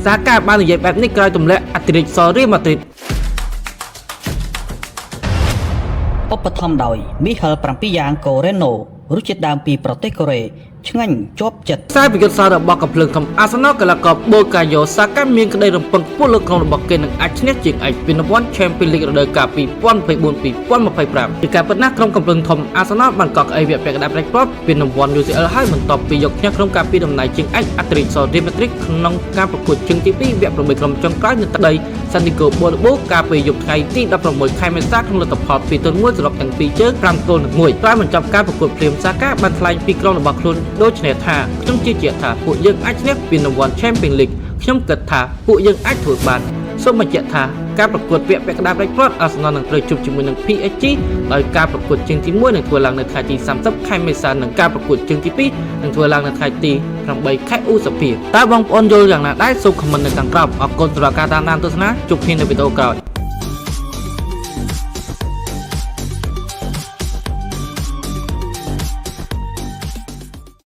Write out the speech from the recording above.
ซาก้าบ้านใหญ่แบบนี้กลายตุ่มและอัติริซอรี่มาติดឧបត្ថម្ភដោយ Michael 7 យ៉ាង Coreno រសជាតិដើមពីប្រទេសកូរ៉េឆ្ងាញ់ជាប់ចិត្តខ្សែប្រយុទ្ធសាររបស់កំភ្លើងធំអាសណលកីឡាករបូកាយ៉ូសាកាមានក្តីរំពឹងខ្ពស់លើក្រុមរបស់គេនឹងអាចឈ្នះជើងឯកពីរង្វាន់ Champions League រដូវកាល 2024-2025 ពីការពិតណាស់ក្រុមកំភ្លើងធំអាសណលបានកក់អីវៈពាក់កណ្ដាលផ្នែកប្រពពីរង្វាន់ UCL ហើយបន្ទាប់ពីយកឈ្នះក្រុមការពីតំណែងជើងឯកអាត្រិកសូរីម៉ាទ្រិកក្នុងការប្រកួតជើងទី2វគ្គ8ក្រុមចុងក្រោយនៅទឹកដីសាន់ឌីហ្គោបូលបូកាលពីយប់ថ្ងៃទី16ខែមេសាក្នុងលទ្ធផល2-1សរុបទាំងពីរជើង5 1ក្រោយបញ្ចប់ការប្រកួតព្រាមសាកាបានថ្លែងពីក្រុមរបស់ខ្លួនដូចនេះថាខ្ញុំជឿជាក់ថាពួកយើងអាចឈ្នះពីរង្វាន់ Champions League ខ្ញុំគិតថាពួកយើងអាចធ្វើបានសូមបញ្ជាក់ថាការប្រកួតពាក់ពាក់កណ្ដាលផ្នែកប្រវត្តិអាសនលនឹងត្រូវជួបជាមួយនឹង PSG ដោយការប្រកួតជើងទី1នឹងធ្វើឡើងនៅថ្ងៃទី30ខែមេសានិងការប្រកួតជើងទី2នឹងធ្វើឡើងនៅថ្ងៃទី8ខែឧសភាតើបងប្អូនយល់យ៉ាងណាដែរសូមខមមិននៅខាងក្រោមអរគុណសម្រាប់ការតាមដានទស្សនាជួបគ្នានៅវីដេអូក្រោយ